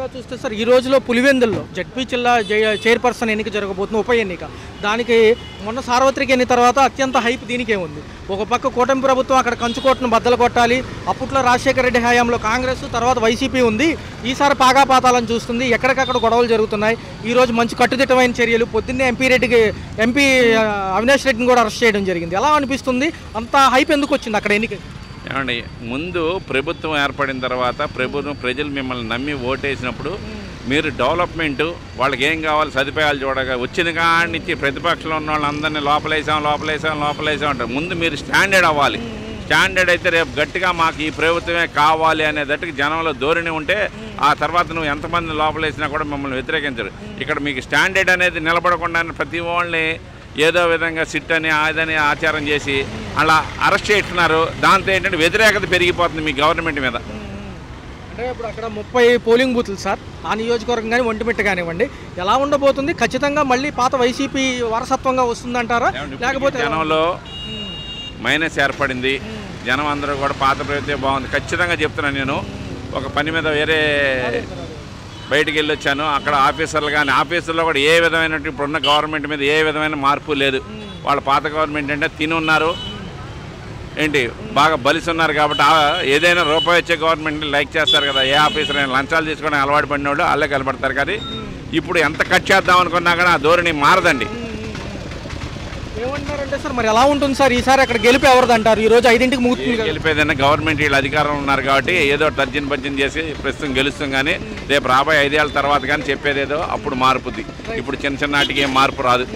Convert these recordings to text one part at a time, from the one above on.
ఓవరాల్గా చూస్తే సార్ ఈ రోజులో పులివెందుల్లో జడ్పీ జిల్లా చైర్పర్సన్ ఎన్నిక జరగబోతుంది, ఉప ఎన్నిక. దానికి మొన్న సార్వత్రిక ఎన్నిక తర్వాత అత్యంత హైప్ దీనికే ఉంది. ఒక పక్క కూటమి ప్రభుత్వం అక్కడ కంచుకోటను బద్దలు కొట్టాలి. అప్పట్లో రాజశేఖర రెడ్డి హయాంలో కాంగ్రెస్, తర్వాత వైసీపీ ఉంది. ఈసారి పాగాపాతాలను చూస్తుంది, ఎక్కడికక్కడ గొడవలు జరుగుతున్నాయి. ఈరోజు మంచి కట్టుదిట్టమైన చర్యలు. పొద్దున్నే ఎంపీ అవినాష్ రెడ్డిని కూడా అరెస్ట్ చేయడం జరిగింది. ఎలా అనిపిస్తుంది? అంత హైప్ ఎందుకు వచ్చింది అక్కడ ఎన్నిక? ఏమండి, ముందు ప్రభుత్వం ఏర్పడిన తర్వాత ప్రజలు మిమ్మల్ని నమ్మి ఓటేసినప్పుడు మీరు డెవలప్మెంటు, వాళ్ళకి ఏం కావాలి సదుపాయాలు చూడగా వచ్చిన కాడి నుంచి ప్రతిపక్షంలో ఉన్న వాళ్ళందరినీ లోపలేసాం అంటారు. ముందు మీరు స్టాండర్డ్ అవ్వాలి. స్టాండర్డ్ అయితే రేపు గట్టిగా మాకు ఈ ప్రభుత్వమే కావాలి అనేటట్టుగా జనంలో ధోరణి ఉంటే ఆ తర్వాత నువ్వు ఎంతమంది లోపలేసినా కూడా మిమ్మల్ని వ్యతిరేకించరు. ఇక్కడ మీకు స్టాండర్డ్ అనేది నిలబడకుండా ప్రతి వాళ్ళని ఏదో విధంగా సిట్ అని అదని ఆచారం చేసి అలా అరెస్ట్ చేస్తున్నారు. దాంతో ఏంటంటే వ్యతిరేకత పెరిగిపోతుంది మీ గవర్నమెంట్ మీద. అంటే ఇప్పుడు అక్కడ 30 పోలింగ్ బూత్లు సార్, ఆ నియోజకవర్గం కానీ ఒంటిమిట్ట కానివ్వండి, ఎలా ఉండబోతుంది? ఖచ్చితంగా మళ్ళీ పాత వైసీపీ వారసత్వంగా వస్తుందంటారా? లేకపోతే జనంలో మైనస్ ఏర్పడింది. జనం అందరూ కూడా పాత ప్రభుత్వం బాగుంది ఖచ్చితంగా చెప్తున్నాను. నేను ఒక పని మీద వేరే బయటికి వెళ్ళొచ్చాను. అక్కడ ఆఫీసర్లో కూడా ఏ విధమైన ఇప్పుడున్న గవర్నమెంట్ మీద ఏ విధమైన మార్పు లేదు. వాళ్ళ పాత గవర్నమెంట్ అంటే తిని ఉన్నారు ఏంటి, బాగా బలిసి ఉన్నారు. కాబట్టి ఏదైనా రూపాయి వచ్చే గవర్నమెంట్ని లైక్ చేస్తారు కదా. ఏ ఆఫీసర్ అయినా లంచాలు తీసుకోవడానికి అలవాటు పడిన వాళ్ళు వాళ్ళే కనబడతారు. కానీ ఇప్పుడు ఎంత కట్ చేద్దాం అనుకున్నా కానీ ఆ ధోరణి మారదండి. ఏమంటారంటే సార్ మరి ఎలా ఉంటుంది సార్ ఈసారి అక్కడ గెలిపి ఎవరిది అంటారు? ఈ రోజు 5ంటికి ముగుతుంది. గెలిపేదన్నా గవర్నమెంట్ వీళ్ళు అధికారంలో ఉన్నారు కాబట్టి ఏదో తర్జన చేసి ప్రస్తుతం గెలుస్తాం. కానీ రేపు రాబోయే 5 ఏళ్ళ తర్వాత కానీ చెప్పేదేదో అప్పుడు మారుపుద్ది. ఇప్పుడు చిన్న నాటికి ఏం మార్పు రాదు.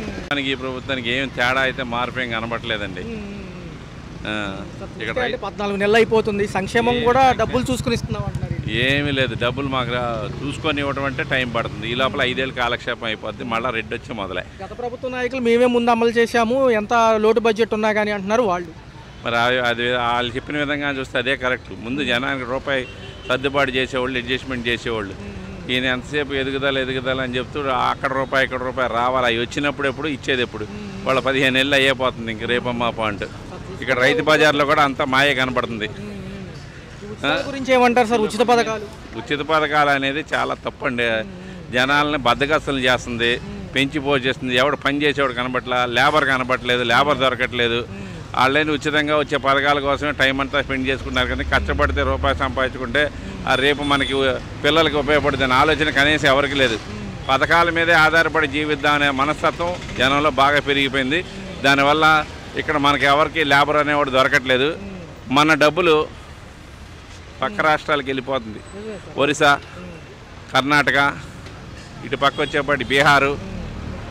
ఈ ప్రభుత్వానికి ఏం తేడా అయితే మార్పు ఏం కనబట్టలేదండి. ఇక్కడ 14 నెలలు అయిపోతుంది, సంక్షేమం కూడా డబ్బులు చూసుకుని ఇస్తున్నాం అంటున్నారు. ఏమీ లేదు, డబ్బులు మాకు చూసుకొని ఇవ్వడం అంటే టైం పడుతుంది. ఈ లోపల 5 ఏళ్ళు కాలక్షేపం అయిపోద్ది, మళ్ళీ రెడ్డి వచ్చి మొదలై. గత ప్రభుత్వ నాయకులు మేమే ముందు అమలు చేశాము, ఎంత లోటు బడ్జెట్ ఉన్నా కానీ అంటున్నారు వాళ్ళు. మరి అది వాళ్ళు చెప్పిన విధంగా చూస్తే అదే కరెక్ట్. ముందు జనానికి రూపాయి సర్దుబాటు చేసేవాళ్ళు, అడ్జస్ట్మెంట్ చేసేవాళ్ళు. ఈయన ఎంతసేపు ఎదుగుదల అని చెప్తూ అక్కడ రూపాయి ఇక్కడ రూపాయి రావాలి. అవి వచ్చినప్పుడు ఎప్పుడు ఇచ్చేది ఎప్పుడు? వాళ్ళ 15 ఏళ్ళు అయిపోతుంది ఇంక రేపమ్మా పాయింట్. ఇక్కడ రైతు బజార్లో కూడా అంతా మాయే కనపడుతుంది. గురించి ఏమంటారు సార్? ఉచిత పథకాలు అనేది చాలా తప్పండి. జనాలని బద్దగస్తులు చేస్తుంది, పెంచిపోచేస్తుంది. ఎవడు పని చేసేవాడు కనబట్లా, లేబర్ కనబట్టలేదు, లేబర్ దొరకట్లేదు. వాళ్ళని ఉచితంగా వచ్చే పథకాల కోసమే టైం అంతా స్పెండ్ చేసుకున్నారు. కానీ కష్టపడితే రూపాయి సంపాదించుకుంటే ఆ రేపు మనకి పిల్లలకి ఉపయోగపడుతుంది ఆలోచన కనీసం ఎవరికి లేదు. పథకాల మీదే ఆధారపడి జీవిద్దాం అనే మనస్తత్వం జనంలో బాగా పెరిగిపోయింది. దానివల్ల ఇక్కడ మనకి ఎవరికి లేబర్ అనేవాడు దొరకట్లేదు. మన డబ్బులు పక్క రాష్ట్రాలకు వెళ్ళిపోతుంది. ఒరిస్సా, కర్ణాటక, ఇటు పక్క వచ్చేపాటి బీహారు,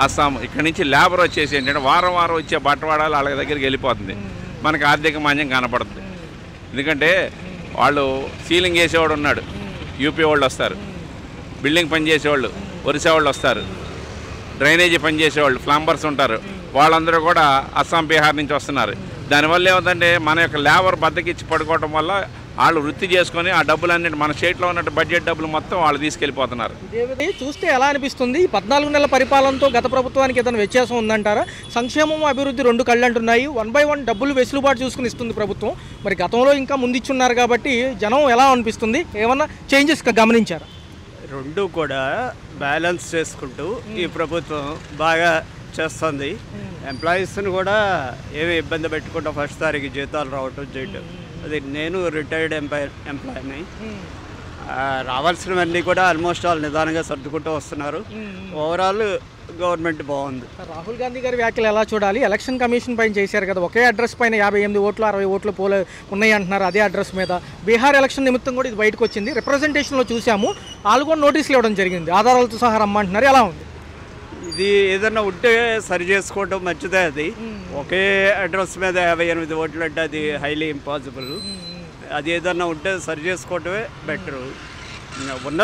అస్సాం, ఇక్కడి నుంచి లేబర్ వచ్చేసి ఏంటంటే వారం వచ్చే బట్టవాడాలు వాళ్ళ దగ్గరికి వెళ్ళిపోతుంది. మనకి ఆర్థిక మాన్యం కనపడుతుంది. ఎందుకంటే వాళ్ళు సీలింగ్ వేసేవాడు ఉన్నాడు, యూపీ వాళ్ళు వస్తారు. బిల్డింగ్ పని చేసేవాళ్ళు ఒరిస్సా వాళ్ళు వస్తారు. డ్రైనేజీ పని చేసేవాళ్ళు ప్లంబర్స్ ఉంటారు. వాళ్ళందరూ కూడా అస్సాం, బీహార్ నుంచి వస్తున్నారు. దానివల్ల ఏమిటంటే మన యొక్క లేబర్ బద్దకిచ్చి పడుకోవడం వల్ల వాళ్ళు వృత్తి చేసుకొని ఆ డబ్బులన్నీ మన స్టేట్లో ఉన్నట్టు బడ్జెట్ డబ్బులు మొత్తం వాళ్ళు తీసుకెళ్ళిపోతున్నారు. చూస్తే ఎలా అనిపిస్తుంది? 14 నెలల పరిపాలనతో గత ప్రభుత్వానికి ఏదైనా వ్యత్యాసం ఉందంటారా? సంక్షేమం, అభివృద్ధి 2 కళ్ళు అంటున్నాయి. 1 by 1 డబ్బులు వెసులుబాటు చూసుకుని ఇస్తుంది ప్రభుత్వం. మరి గతంలో ఇంకా ముందిచ్చున్నారు కాబట్టి జనం ఎలా అనిపిస్తుంది? ఏమన్నా చేంజెస్ గమనించారా? 2 కూడా బ్యాలెన్స్ చేసుకుంటూ ఈ ప్రభుత్వం బాగా చేస్తుంది. ఎంప్లాయీస్ని కూడా ఏమి ఇబ్బంది పెట్టకుండా ఫస్ట్ తారీఖు జీతాలు రావటం చేయటం. అది నేను రిటైర్డ్ ఎంప్లాయీని. రావాల్సినవన్నీ కూడా ఆల్మోస్ట్ ఆల్ నిదానంగా సర్దుకుంటూ వస్తున్నారు. ఓవరాల్ గవర్నమెంట్ బాగుంది. రాహుల్ గాంధీ గారి వ్యాఖ్యలు ఎలా చూడాలి? ఎలక్షన్ కమిషన్ పైన చేశారు కదా, ఒకే అడ్రస్ పైన 58 ఓట్లు 60 ఓట్లు ఉన్నాయి అంటున్నారు. అదే అడ్రస్ మీద బీహార్ ఎలక్షన్ నిమిత్తం కూడా ఇది బయటకు వచ్చింది. రిప్రజెంటేషన్లో చూసాము, వాళ్ళు కూడా నోటీసులు ఇవ్వడం జరిగింది, ఆధారాలతో సహా రమ్మంటున్నారు. ఎలా ఉంది? ఇది ఏదన్నా ఉంటే సరి చేసుకోవడం మంచిదే. అది ఒకే అడ్రస్ మీద 58 ఓట్లు అంటే అది హైలీ ఇంపాసిబుల్. అది ఏదన్నా ఉంటే సరి చేసుకోవటమే బెటరు. ఉన్న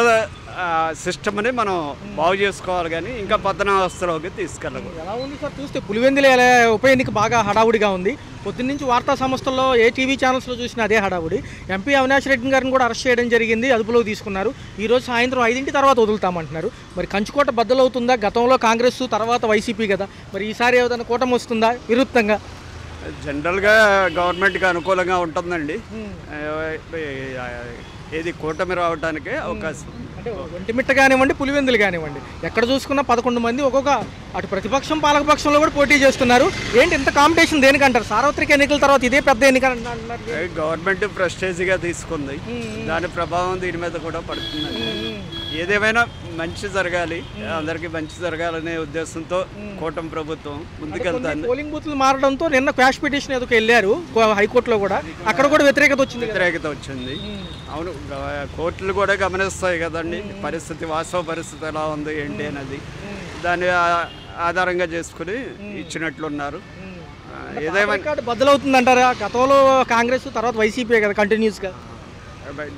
సిస్టమ్ని మనం బాగు చేసుకోవాలి కానీ ఇంకా పతనావస్థలోకి తీసుకెళ్ళకూడదు. ఎలా ఉంది సార్ చూస్తే? పులివెందుల ఉప ఎన్నిక బాగా హడావుడిగా ఉంది. పొద్దున్నుంచి వార్తా సంస్థల్లో ఏ టీవీ ఛానల్స్లో చూసినా అదే హడావుడి. ఎంపీ అవినాష్ రెడ్డి గారిని కూడా అరెస్ట్ చేయడం జరిగింది, అదుపులోకి తీసుకున్నారు. ఈరోజు సాయంత్రం 5 తర్వాత వదులుతామంటున్నారు. మరి కంచుకోట బద్దలవుతుందా? గతంలో కాంగ్రెస్, తర్వాత వైసీపీ కదా, మరి ఈసారి ఏదైనా కూటమి వస్తుందా విరుద్ధంగా? జనరల్గా గవర్నమెంట్కి అనుకూలంగా ఉంటుందండి. ఏది కూటమి రావడానికే అవకాశం. అంటే ఒంటిమిట్ట కానివ్వండి, పులివెందులు కానివ్వండి, ఎక్కడ చూసుకున్నా 11 మంది ఒక్కొక్క అటు ప్రతిపక్షం పాలకపక్షంలో కూడా పోటీ చేస్తున్నారు. ఏంటి ఇంత కాంపిటీషన్ దేనికంటారు? సార్వత్రిక ఎన్నికల తర్వాత ఇదే పెద్ద ఎన్నిక అంటున్నారు. గవర్నమెంట్ ప్రెస్టేజ్గా తీసుకుంది, దాని ప్రభావం దీని మీద కూడా పడుతుంది. ఏదేమైనా మంచి జరగాలి, అందరికీ మంచి జరగాలనే ఉద్దేశంతో కూటమి ప్రభుత్వం ముందుకెళ్తాను. పోలింగ్ బూత్లు మారడంతో నిన్న క్వాష్ పిటిషన్ ఏదో వెళ్ళారు హైకోర్టులో కూడా, అక్కడ కూడా వ్యతిరేకత వచ్చింది. అవును, కోర్టులు కూడా గమనిస్తాయి కదండి పరిస్థితి, వాస్తవ పరిస్థితి ఎలా ఉంది ఏంటి అనేది, దాన్ని ఆధారంగా చేసుకుని ఇచ్చినట్లున్నారు. ఏదేమైనా బద్దలవుతుంది అంటారా? గతంలో కాంగ్రెస్, తర్వాత వైసీపీ కదా కంటిన్యూస్గా.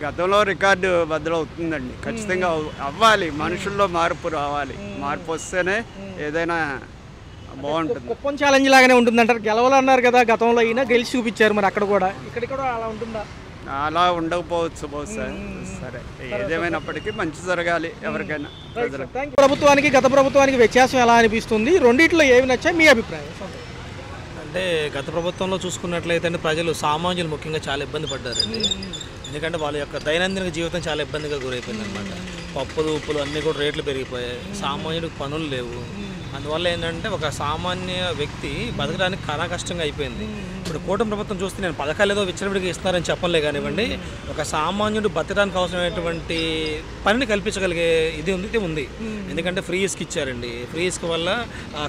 గతంలో రికార్డు బద్దలవుతుందండి, ఖచ్చితంగా అవ్వాలి. మనుషుల్లో మార్పు రావాలి, మార్పు వస్తేనే ఏదైనా బాగుంటుంది. కుప్పం ఛాలెంజ్ లాగానే ఉంటుంది అంటారు. గెలవాలన్నారు కదా గతంలో, అయినా గెలిచి చూపించారు. మరి అక్కడ కూడా ఇక్కడ కూడా అలా ఉంటుందా? అలా ఉండకపోవచ్చు బహుశా. సరే, ఏదేమైనప్పటికీ మంచి జరగాలి ఎవరికైనా. ప్రభుత్వానికి గత ప్రభుత్వానికి వ్యత్యాసం ఎలా అనిపిస్తుంది? రెండిట్లో ఏమి నచ్చాయి మీ అభిప్రాయం? అంటే గత ప్రభుత్వంలో చూసుకున్నట్లయితే ప్రజలు సామాన్యులు ముఖ్యంగా చాలా ఇబ్బంది పడ్డారండి. ఎందుకంటే వాళ్ళ యొక్క దైనందిన జీవితం చాలా ఇబ్బందిగా గురైపోయింది అనమాట. పప్పులు ఉప్పులు అన్నీ కూడా రేట్లు పెరిగిపోయాయి, సామాన్యుడికి పనులు లేవు. అందువల్ల ఏంటంటే ఒక సామాన్య వ్యక్తి బతకడానికి చాలా కష్టంగా అయిపోయింది. ఇప్పుడు కూటమి ప్రభుత్వం చూస్తే నేను పథకాలు ఏదో విచ్చలవిడిగా ఇస్తున్నారని చెప్పలే కానివ్వండి, ఒక సామాన్యుడు బతకడానికి అవసరమైనటువంటి పనిని కల్పించగలిగే ఇది ఉంది. ఎందుకంటే ఫ్రీ ఇసుక ఇచ్చారండి, ఫ్రీ ఇసుక వల్ల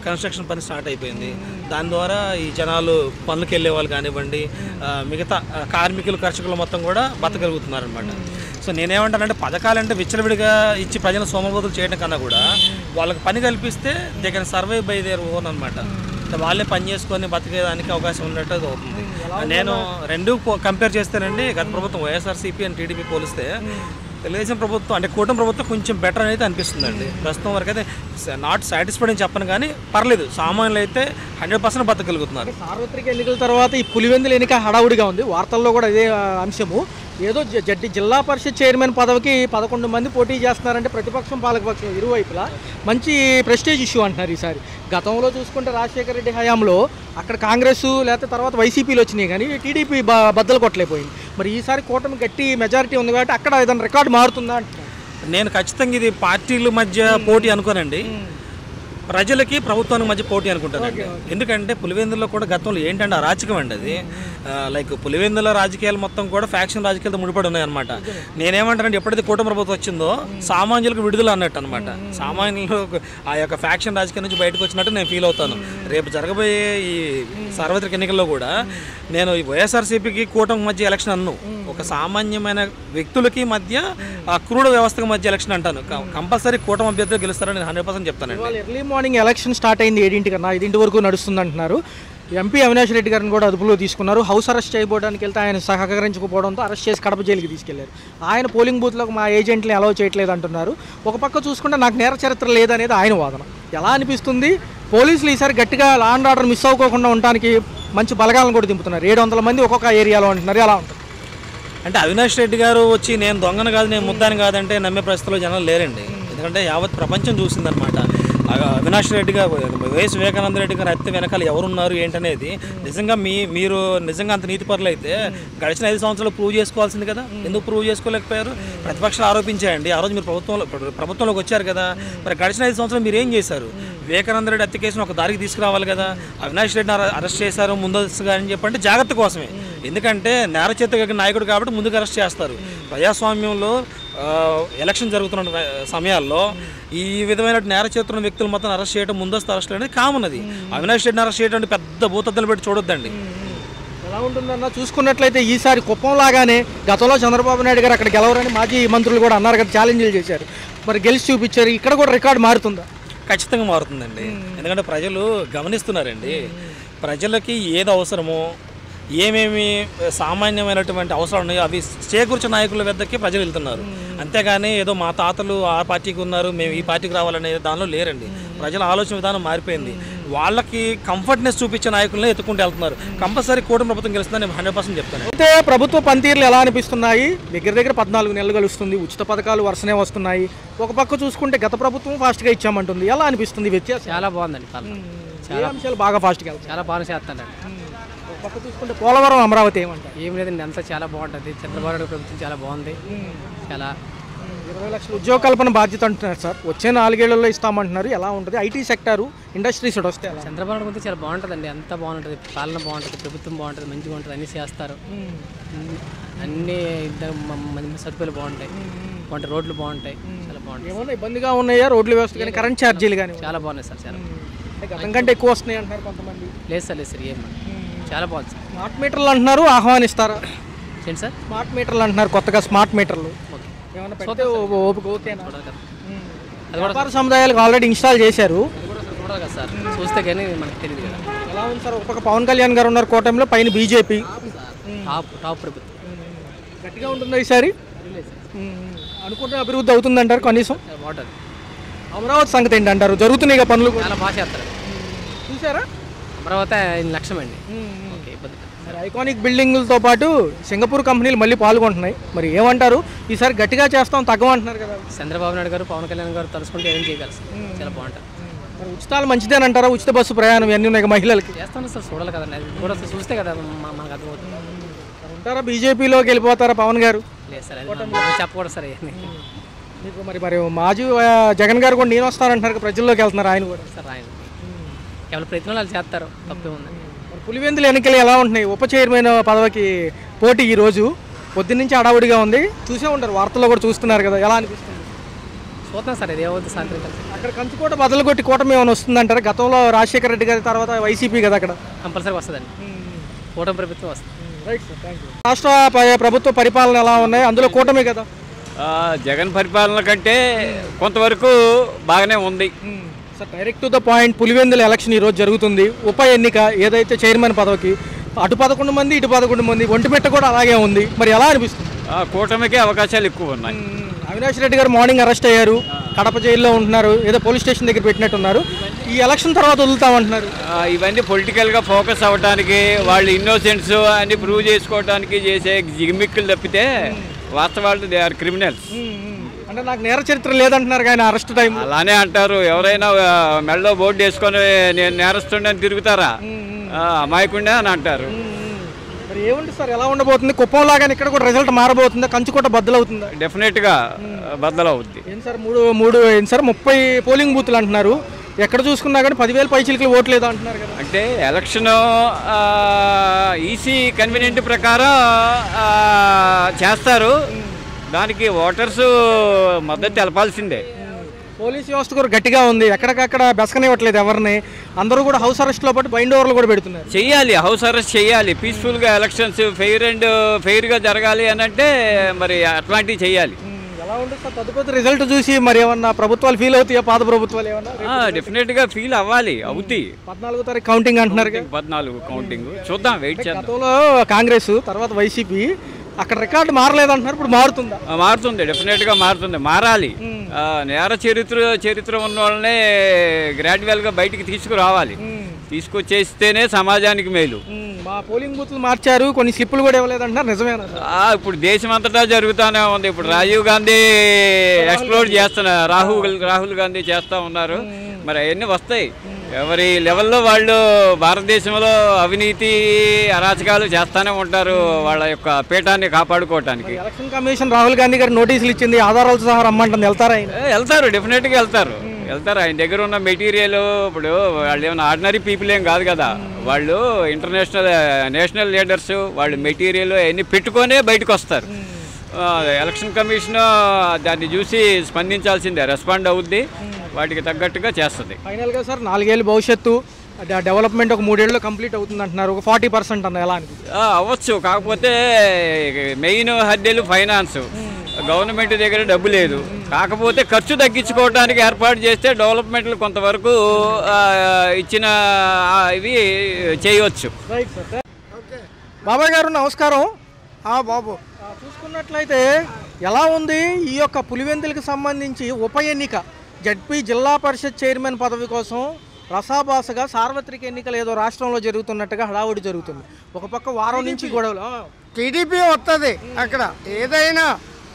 కన్స్ట్రక్షన్ పని స్టార్ట్ అయిపోయింది. దాని ద్వారా ఈ జనాలు పనులకు వెళ్ళే వాళ్ళు కానివ్వండి, మిగతా కార్మికులు కర్షకులు మొత్తం కూడా బతకగలుగుతున్నారనమాట. సో నేనేమంటానంటే పథకాలంటే విచ్చలవిడిగా ఇచ్చి ప్రజలను సోమబోధులు చేయడం కన్నా కూడా వాళ్ళకి పని కల్పిస్తే they can survive by their own అనమాట. వాళ్ళే పని చేసుకొని బతికేదానికి అవకాశం ఉన్నట్టు అవుతుంది. నేను రెండు కంపేర్ చేస్తానండి. గత ప్రభుత్వం వైఎస్ఆర్సీపీ అండ్ టీడీపీ పోలిస్తే తెలుగుదేశం ప్రభుత్వం అంటే కూటమి ప్రభుత్వం కొంచెం బెటర్ అయితే అనిపిస్తుందండి. ప్రస్తుతం వరకు అయితే నాట్ సాటిస్ఫైడ్ అని చెప్పను కానీ పర్లేదు, సామాన్యులు అయితే 100% బతకగలుగుతున్నారు. సార్వత్రిక ఎన్నికల తర్వాత ఈ పులివెందుల ఎన్నిక హడావుడిగా ఉంది, వార్తల్లో కూడా ఇదే అంశము. ఏదో జిల్లా పరిషత్ చైర్మన్ పదవికి 11 మంది పోటీ చేస్తున్నారంటే ప్రతిపక్షం పాలకపక్షం ఇరువైపులా మంచి ప్రెస్టేజ్ ఇష్యూ అంటున్నారు ఈసారి. గతంలో చూసుకుంటే రాజశేఖర రెడ్డి హయాంలో అక్కడ కాంగ్రెస్ లేకపోతే తర్వాత వైసీపీలు వచ్చినాయి కానీ టీడీపీ బద్దలు కొట్టలేకపోయింది. మరి ఈసారి కూటమి గట్టి మెజారిటీ ఉంది కాబట్టి అక్కడ ఏదైనా రికార్డు మారుతుందా అంటున్నారు. నేను ఖచ్చితంగా ఇది పార్టీల మధ్య పోటీ అనుకోనండి, ప్రజలకి ప్రభుత్వానికి మధ్య పోటీ అనుకుంటానండి. ఎందుకంటే పులివెందుల్లో కూడా గతంలో ఏంటంటే అరాచకం అండి అది. లైక్ పులివెందుల రాజకీయాలు మొత్తం కూడా ఫ్యాక్షన్ రాజకీయాలతో ముడిపడి ఉన్నాయన్నమాట. నేనేమంటానంటే ఎప్పుడైతే కూటమి ప్రభుత్వం వచ్చిందో సామాన్యులకు విడుదల అన్నట్టు అనమాట. సామాన్యులు ఆ యొక్క ఫ్యాక్షన్ రాజకీయం నుంచి బయటకు వచ్చినట్టు నేను ఫీల్ అవుతాను. రేపు జరగబోయే ఈ సార్వత్రిక ఎన్నికల్లో కూడా నేను ఈ వైఎస్ఆర్సీపీకి కూటమి మధ్య ఎలక్షన్ అన్ను, ఒక సామాన్యమైన వ్యక్తులకి మధ్య క్రూడ వ్యవస్థకు మధ్య ఎలక్షన్ అంటాను. కంపల్సరీ కూటమి అభ్యర్థులు గెలుస్తారని నేను 100% చెప్తానండి. ఎర్లీ మార్నింగ్ ఎలక్షన్ స్టార్ట్ అయింది 7 కన్నా 5 వరకు నడుస్తుంది అంటున్నారు. ఎంపీ అవినాష్ రెడ్డి గారిని కూడా అదుపులో తీసుకున్నారు. హౌస్ అరెస్ట్ చేయబోవడానికి వెళ్తే ఆయన సహకరించకపోవడంతో అరెస్ట్ చేసి కడప జైలుకి తీసుకెళ్లారు. ఆయన పోలింగ్ బూత్లోకి మా ఏజెంట్ని అలౌ చేయట్లేదు అంటున్నారు. ఒక పక్క చూసుకుంటే నాకు నేర చరిత్ర లేదనేది ఆయన వాదన. ఎలా అనిపిస్తుంది? పోలీసులు ఈసారి గట్టిగా లా అండ్ ఆర్డర్ మిస్ అవ్వకుండా ఉండడానికి మంచి బలగాలను కూడా దింపుతున్నారు. 700 మంది ఒక్కొక్క ఏరియాలో అంటున్నారు. ఎలా ఉంటుంది? అంటే అవినాష్ రెడ్డి గారు వచ్చి నేను దొంగను కాదు నేను ముద్దాను కాదంటే నమ్మే పరిస్థితుల్లో జనాలు లేరండి. ఎందుకంటే యావత్ ప్రపంచం చూసిందనమాట. అవినాష్ రెడ్డి గారు, వైఎస్ వివేకానంద రెడ్డి గారు హత్య వెనకాల ఎవరున్నారు ఏంటనేది. నిజంగా మీరు నిజంగా అంత నీతిపరులు అయితే గడిచిన 5 సంవత్సరాలు ప్రూవ్ చేసుకోవాల్సింది కదా, ఎందుకు ప్రూవ్ చేసుకోలేకపోయారు? ప్రతిపక్షాలు ఆరోపించాయండి. ఆ రోజు మీరు ప్రభుత్వంలోకి వచ్చారు కదా, మరి గడిచిన 5 సంవత్సరాలు మీరు ఏం చేశారు? వివేకానంద రెడ్డి హత్య కేసును ఒక దారికి తీసుకురావాలి కదా. అవినాష్ రెడ్డిని అరెస్ట్ చేశారు ముందస్తుగా అని చెప్పంటే జాగ్రత్త కోసమే. ఎందుకంటే నేరచేత నాయకుడు కాబట్టి ముందుకు అరెస్ట్ చేస్తారు. ప్రజాస్వామ్యంలో ఎలక్షన్ జరుగుతున్న సమయాల్లో ఈ విధమైన నేరచేతున్న వ్యక్తులు మొత్తం అరెస్ట్ చేయడం, ముందస్తు అరెస్ట్ అనేది కామన్. అది అవినాష్ రెడ్డిని అరెస్ట్ చేయడం పెద్ద భూతద్దలు పెట్టి చూడొద్దండి. ఎలా ఉంటుందన్న చూసుకున్నట్లయితే ఈసారి కుప్పం లాగానే గతంలో చంద్రబాబు నాయుడు గారు అక్కడ గెలవరని మాజీ మంత్రులు కూడా అన్నారు కదా, ఛాలెంజ్లు చేశారు, మరి గెలిచి చూపించారు. ఇక్కడ కూడా రికార్డు మారుతుందా? ఖచ్చితంగా మారుతుందండి. ఎందుకంటే ప్రజలు గమనిస్తున్నారండి. ప్రజలకి ఏది అవసరమో, ఏమేమి సామాన్యమైనటువంటి అవసరాలు ఉన్నాయో అవి చేకూర్చే నాయకుల వద్దకే ప్రజలు వెళ్తున్నారు. అంతేగాని ఏదో మా తాతలు ఆ పార్టీకి ఉన్నారు మేము ఈ పార్టీకి రావాలనే దానిలో లేరండి. ప్రజల ఆలోచన విధానం మారిపోయింది. వాళ్ళకి కంఫర్ట్నెస్ చూపించే నాయకులనే ఎత్తుకుంటూ వెళ్తున్నారు. కంపల్సరీ కూటమి ప్రభుత్వం గెలుస్తుందని నేను 100% చెప్తాను. అయితే ప్రభుత్వ పనితీరులు ఎలా అనిపిస్తున్నాయి? దగ్గర 14 నెలలు గడుస్తుంది, ఉచిత పథకాలు వరుసనే వస్తున్నాయి. ఒక పక్క చూసుకుంటే గత ప్రభుత్వం ఫాస్ట్గా ఇచ్చామంటుంది. ఎలా అనిపిస్తుంది వ్యత్యాసం? చాలా బాగుందండి. చాలా అంశాలు బాగా ఫాస్ట్గా చాలా బాగా చేస్తానండి. పక్క చూసుకుంటే పోలవరం అమరావతి ఏమంటారు? ఏం లేదండి, అంతా చాలా బాగుంటుంది. చంద్రబాబు నాయుడు ప్రభుత్వం చాలా బాగుంది. చాలా 20 లక్షల ఉద్యోగ కల్పన బాధ్యత అంటున్నారు సార్. వచ్చే 4 ఏళ్లలో ఇస్తామంటున్నారు. ఎలా ఉంటుంది ఐటీ సెక్టారు, ఇండస్ట్రీస్ వస్తే ఎలా? చంద్రబాబు నాయుడు ప్రభుత్వం చాలా బాగుంటుందండి. అంతా బాగుంటుంది, పాలన బాగుంటుంది, ప్రభుత్వం బాగుంటుంది, మంచిగా ఉంటుంది, అన్నీ చేస్తారు. అన్నీ మంచి సదుపాయాలు బాగుంటాయి, రోడ్లు బాగుంటాయి, చాలా బాగుంటాయి. ఏమన్నా ఇబ్బందిగా ఉన్నాయా రోడ్ల వ్యవస్థ కానీ, కరెంట్ ఛార్జీలు కానీ? చాలా బాగున్నాయి సార్, చాలా గతం కంటే ఎక్కువ వస్తున్నాయి అంటున్నారు కొంతమంది. లేదు సార్, లేదు సార్, ఏం చాలా బాగుంది సార్. స్మార్ట్ మీటర్లు అంటున్నారు, ఆహ్వానిస్తారా? ఏంటి సార్? స్మార్ట్ మీటర్లు అంటున్నారు, కొత్తగా స్మార్ట్ మీటర్లు ఏమన్నా పెడితే ఓకేనా? వ్యాపార సముదాయాలకు ఆల్రెడీ ఇన్స్టాల్ చేశారు. చూడాలి కదా సార్, చూస్తే కానీ మనకు తెలియదు కదా. ఎలా ఉంది సార్? ఒక పవన్ కళ్యాణ్ గారు ఉన్నారు కూటమిలో, పైన బీజేపీ. టాప్ ప్రభుత్వం గట్టిగా ఉంటుందా ఈసారి? అనుకుంటే అభివృద్ధి అవుతుందంటారు కనీసం? బాగుంటుంది. అమరావతి సంగతి ఏంటి అంటారు? జరుగుతున్నాయి పనులు చాలా బాగా చేస్తారు. చూసారా? అమరావతి లక్ష్యం అండి. ఇబ్బంది మరి ఐకానిక్ బిల్డింగులతో పాటు సింగపూర్ కంపెనీలు మళ్ళీ పాల్గొంటున్నాయి. మరి ఏమంటారు? ఈసారి గట్టిగా చేస్తాం, తగ్గమంటున్నారు కదా. చంద్రబాబు నాయుడు గారు, పవన్ కళ్యాణ్ గారు తలుసుకుంటే ఏం చేయగలరు సార్, చాలా బాగుంటుంది. మరి ఉచితాలు మంచిదేనంటారా? ఉచిత బస్సు ప్రయాణం ఇవన్నీ ఉన్నాయి మహిళలకి. చేస్తాను సార్, చూడాలి కదండి, అది కూడా చూస్తే కదా మనకు అర్థమవుతుంది. ఉంటారా? బీజేపీలోకి వెళ్ళిపోతారా పవన్ గారు? లేదు సార్, అది మనం చెప్పకూడదు సార్. అవన్నీ మీకు మరి మాజీ జగన్ గారు కూడా నేను వస్తానంటున్నారు, ప్రజల్లోకి వెళ్తున్నారు ఆయన కూడా. సార్ ఆయన కేవలం ప్రయత్నాలు వాళ్ళు చేస్తారు, తప్పే ఉంది. మరి పులివెందుల ఎన్నికలు ఎలా ఉంటున్నాయి? ఉప చైర్మన్ పదవికి పోటీ ఈరోజు పొద్దున్నుంచి హడావుడిగా ఉంది. చూసే ఉంటారు, వార్తల్లో కూడా చూస్తున్నారు కదా. ఎలా అనిపిస్తుంది? చూద్దాం సార్, ఇది ఏమవుతుంది సాయంత్రం. అక్కడ కంచుకోట బదులు కొట్టి కూటమి ఏమైనా వస్తుందంటారు? గతంలో రాజశేఖర రెడ్డి గారి తర్వాత వైసీపీ కదా అక్కడ. కంపల్సరీ వస్తుందండి, కూటమి ప్రభుత్వం వస్తుంది. Right sir, thank you. రాష్ట్ర ప్రభుత్వ పరిపాలన ఎలా ఉన్నాయి? అందులో కూటమి కదా. జగన్ పరిపాలన కంటే కొంతవరకు బాగానే ఉంది. Sir, direct to the point, Pulivendula election ఈరోజు జరుగుతుంది. ఉప ఎన్నిక ఏదైతే చైర్మన్ పదవికి అటు 11 మంది, ఇటు 11 మంది, ఒంటిమిట్ట కూడా అలాగే ఉంది. మరి ఎలా అనిపిస్తుంది? కూటమికి అవకాశాలు ఎక్కువ ఉన్నాయి. అవినాష్ రెడ్డి గారు మార్నింగ్ అరెస్ట్ అయ్యారు, కడప జైల్లో ఉంటున్నారు, ఏదో పోలీస్ స్టేషన్ దగ్గర పెట్టినట్టున్నారు. ఈ ఎలక్షన్ తర్వాత వదులుతామంటున్నారు. ఇవన్నీ పొలిటికల్గా ఫోకస్ అవ్వడానికి, వాళ్ళు ఇన్నోసెంట్స్ అని ప్రూవ్ చేసుకోవడానికి చేసే జిమ్మిక్కులు తప్పితే వాస్తవాలు దే ఆర్ క్రిమినల్స్. అంటే నాకు నేర చరిత్ర లేదంటున్నారు కానీ అరెస్ట్ టైం. అలానే అంటారు. ఎవరైనా మెడలో బోర్డు వేసుకొని నేను నేరస్తుండని తిరుగుతారా? అమాయకుండా అని అంటారు. మరి ఏముంది సార్, ఎలా ఉండబోతుంది? కుప్పం లాగానే ఇక్కడ కూడా రిజల్ట్ మారబోతుందా? కంచుకోట బద్దలవుతుందా? డెఫినెట్గా బద్దలవుద్ది. ఏం సార్, మూడు ఏం సార్ 30 పోలింగ్ బూత్లు అంటున్నారు. ఎక్కడ చూసుకున్నా కానీ 10,000 పైచిలకి ఓట్లు లేదు అంటున్నారు కదా. అంటే ఎలక్షన్ ఈసీ కన్వీనియంట్ ప్రకారం చేస్తారు, దానికి ఓటర్స్ మద్దతు తెలపాల్సిందే. పోలీస్ వ్యవస్థ కూడా గట్టిగా ఉంది, ఎక్కడికక్కడ బెసకనివ్వట్లేదు ఎవరిని. అందరూ కూడా హౌస్ అరెస్ట్లో పాటు బైండ్ ఓవర్లు కూడా పెడుతున్నారు. చెయ్యాలి, హౌస్ అరెస్ట్ చేయాలి. పీస్ఫుల్గా ఎలక్షన్స్ ఫెయిర్గా జరగాలి అని అంటే మరి అట్లాంటివి చేయాలి. ఎలా ఉంటుంది సార్ తదుపరి రిజల్ట్ చూసి? మరి ఏమన్నా ప్రభుత్వాలు ఫీల్ అవుతాయా? పాత ప్రభుత్వాలు ఏమన్నా? డెఫినెట్గా ఫీల్ అవ్వాలి, అవుద్ది. 14వ తారీఖు కౌంటింగ్ అంటున్నారు. 14 కౌంటింగ్ చూద్దాం, వెయిట్ చేద్దాం. గతంలో కాంగ్రెస్, తర్వాత వైసీపీ, అక్కడ రికార్డు మారలేదంటున్నారు, ఇప్పుడు మారుతుందా? మారుతుంది, డెఫినెట్గా మారుతుంది, మారాలి. నేర చరిత్ర ఉన్న వాళ్ళనే గ్రాడ్యువల్గా బయటికి తీసుకురావాలి. తీసుకొచ్చేస్తేనే సమాజానికి మేలు. మా పోలింగ్ బూత్లు మార్చారు, కొన్ని స్లిప్పులు కూడా ఇవ్వలేదంటున్నారు, నిజమేనా? ఇప్పుడు దేశం అంతటా జరుగుతూనే ఉంది. ఇప్పుడు రాజీవ్ గాంధీ ఎక్స్ప్లోర్ చేస్తున్నారు, రాహుల్ గాంధీ చేస్తూ ఉన్నారు. మరి అవన్నీ వస్తాయి. ఎవరి లెవెల్లో వాళ్ళు భారతదేశంలో అవినీతి అరాచకాలు చేస్తూనే ఉంటారు, వాళ్ళ యొక్క పీఠాన్ని కాపాడుకోవటానికి. ఎలక్షన్ కమిషన్ రాహుల్ గాంధీ గారు నోటీసులు ఇచ్చింది, ఆధారాలతో సహా రమ్మంటుంది. వెళ్తారు, డెఫినెట్గా వెళ్తారు. ఆయన దగ్గర ఉన్న మెటీరియల్, ఇప్పుడు వాళ్ళు ఏమైనా ఆర్డినరీ పీపుల్ ఏం కాదు కదా, వాళ్ళు నేషనల్ లీడర్స్. వాళ్ళు మెటీరియల్ అవన్నీ పెట్టుకొనే బయటకు వస్తారు. ఎలక్షన్ కమిషన్ దాన్ని చూసి స్పందించాల్సిందే, రెస్పాండ్ అవుద్ది, వాటికి తగ్గట్టుగా చేస్తుంది. ఫైనల్గా సార్ 4 ఏళ్ళ భవిష్యత్తు డెవలప్మెంట్ ఒక 3 ఏళ్ళలో కంప్లీట్ అవుతుంది అంటున్నారు, ఒక 40% అన్న. ఎలా అనిపిస్తుంది? అవ్వచ్చు, కాకపోతే మెయిన్ హద్దెలు ఫైనాన్స్. గవర్నమెంట్ దగ్గర డబ్బు లేదు, కాకపోతే ఖర్చు తగ్గించుకోవడానికి ఏర్పాటు చేస్తే డెవలప్మెంట్లు కొంతవరకు ఇచ్చిన ఇవి చేయవచ్చు. బాబాయ్ గారు నమస్కారం. బాబు, చూసుకున్నట్లయితే ఎలా ఉంది ఈ యొక్క పులివెందులకు సంబంధించి ఉప ఎన్నిక? జడ్పీ జిల్లా పరిషత్ చైర్మన్ పదవి కోసం రసాభాసగా సార్వత్రిక ఎన్నికలు ఏదో రాష్ట్రంలో జరుగుతున్నట్టుగా హడావుడి జరుగుతుంది. ఒక పక్క వారం నుంచి గొడవలు. టీడీపీ వస్తుంది, అక్కడ ఏదైనా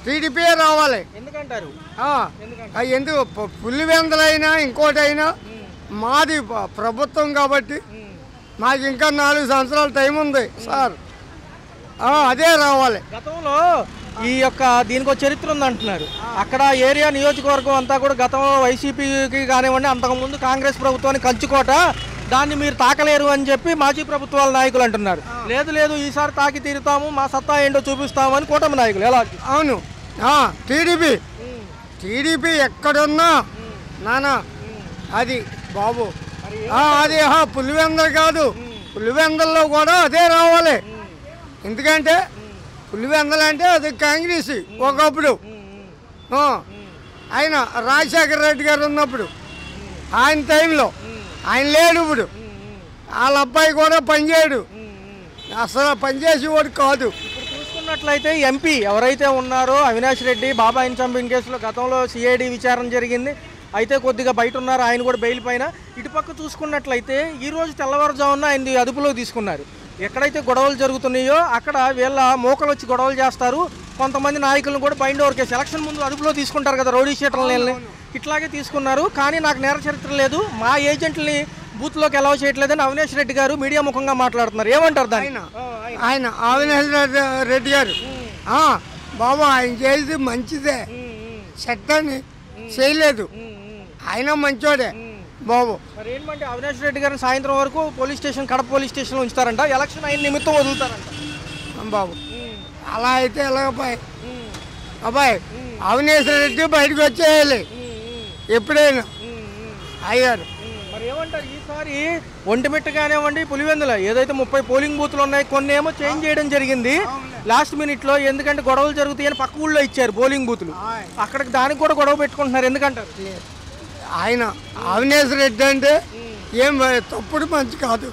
టీడీపీ రావాలి. ఎందుకంటారు? ఎందుకు పులివెందులైనా ఇంకోటైనా మాది ప్రభుత్వం కాబట్టి మాకు ఇంకా 4 సంవత్సరాల టైం ఉంది సార్. అదే రావాలి. గతంలో ఈ యొక్క దీనికి ఒక చరిత్ర ఉంది అంటున్నారు. అక్కడ ఏరియా నియోజకవర్గం అంతా కూడా గతంలో వైసీపీకి కానివ్వండి, అంతకుముందు కాంగ్రెస్ ప్రభుత్వాన్ని కంచుకోట, దాన్ని మీరు తాకలేరు అని చెప్పి మాజీ ప్రభుత్వాల నాయకులు అంటున్నారు. లేదు లేదు ఈసారి తాకి తీరుతాము, మా సత్తా ఏంటో చూపిస్తామని కూటమి నాయకులు. ఎలా? అవును, టీడీపీ ఎక్కడున్నా నానా అది బాబు అది పులివెందలు కాదు, పులివెందల్లో కూడా అదే రావాలి. ఎందుకంటే పులివెందలు అంటే అది కాంగ్రెస్ ఒకప్పుడు. ఆయన రాజశేఖర రెడ్డి గారు ఉన్నప్పుడు, ఆయన టైంలో ఆయన లేడు. ఇప్పుడు వాళ్ళ అబ్బాయి కూడా పనిచేయడు, అసలు పనిచేసేవాడు కాదు. చూసుకున్నట్లయితే ఎంపీ ఎవరైతే ఉన్నారో అవినాష్ రెడ్డి, బాబాయిని చంపిన కేసులో గతంలో సిఐడి విచారణ జరిగింది. అయితే కొద్దిగా బయట ఉన్నారు, ఆయన కూడా బెయిల్ పైన. ఇటుపక్క చూసుకున్నట్లయితే ఈరోజు తెల్లవారుజామున ఆయన అదుపులో తీసుకున్నారు. ఎక్కడైతే గొడవలు జరుగుతున్నాయో అక్కడ వీళ్ళ మోకలు వచ్చి గొడవలు చేస్తారు. కొంతమంది నాయకులను కూడా బైండ్ ఓవర్ కేసు ఎలక్షన్ ముందు అదుపులో తీసుకుంటారు కదా, రౌడీ షీటర్లని ఇట్లాగే తీసుకున్నారు. కానీ నాకు నేర చరిత్ర లేదు, మా ఏజెంట్ని బూత్లోకి అలౌ చేయట్లేదని అవినాష్ రెడ్డి గారు మీడియా ముఖంగా మాట్లాడుతున్నారు. ఏమంటారు దాన్ని? ఆయన అవినాష్ రెడ్డి గారు బాబు ఆయన చేసి మంచిదే, చట్టాన్ని చేయలేదు, ఆయన మంచోడే బాబు. మరి ఏంటంటే అవినాష్ రెడ్డి గారిని సాయంత్రం వరకు పోలీస్ స్టేషన్, కడప పోలీస్ స్టేషన్లో ఉంచుతారంట, ఎలక్షన్ అయిన నిమిత్తం వదులుతారంట బాబు. అలా అయితే ఎలాగ అబ్బాయి అవినాష్ రెడ్డి బయటకు వచ్చేయాలి ఎప్పుడైనా అయ్యారు. మరి ఏమంటారు ఈసారి ఒంటిమిట్ట కానివ్వండి, పులివెందుల ఏదైతే 30 పోలింగ్ బూత్లు ఉన్నాయి, కొన్ని ఏమో చేంజ్ చేయడం జరిగింది లాస్ట్ మినిట్లో. ఎందుకంటే గొడవలు జరుగుతాయని పక్క ఊళ్ళో ఇచ్చారు పోలింగ్ బూత్లు, అక్కడికి దానికి కూడా గొడవ పెట్టుకుంటున్నారు. ఎందుకంటారు? ఆయన అవినాష్ రెడ్డి అంటే ఏం తప్పుడు మంచి కాదు,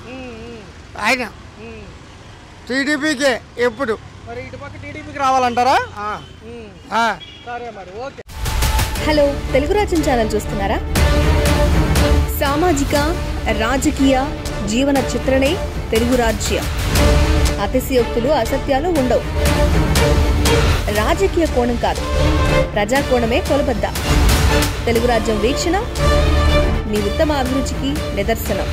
ఆయన టీడీపీకే ఎప్పుడు. మరి ఇటు పక్క టీడీపీకి రావాలంటారా? సరే మరి ఓకే. హలో, తెలుగు రాజ్యం ఛానల్ చూస్తున్నారా? సామాజిక రాజకీయ జీవన చిత్రణే తెలుగు రాజ్యం. అతిశయోక్తులు అసత్యాలు ఉండవు. రాజకీయ కోణం కాదు, ప్రజా కోణమే కొలబద్ద. తెలుగు రాజ్యం వీక్షణ మీ ఉత్తమ అభిరుచికి నిదర్శనం.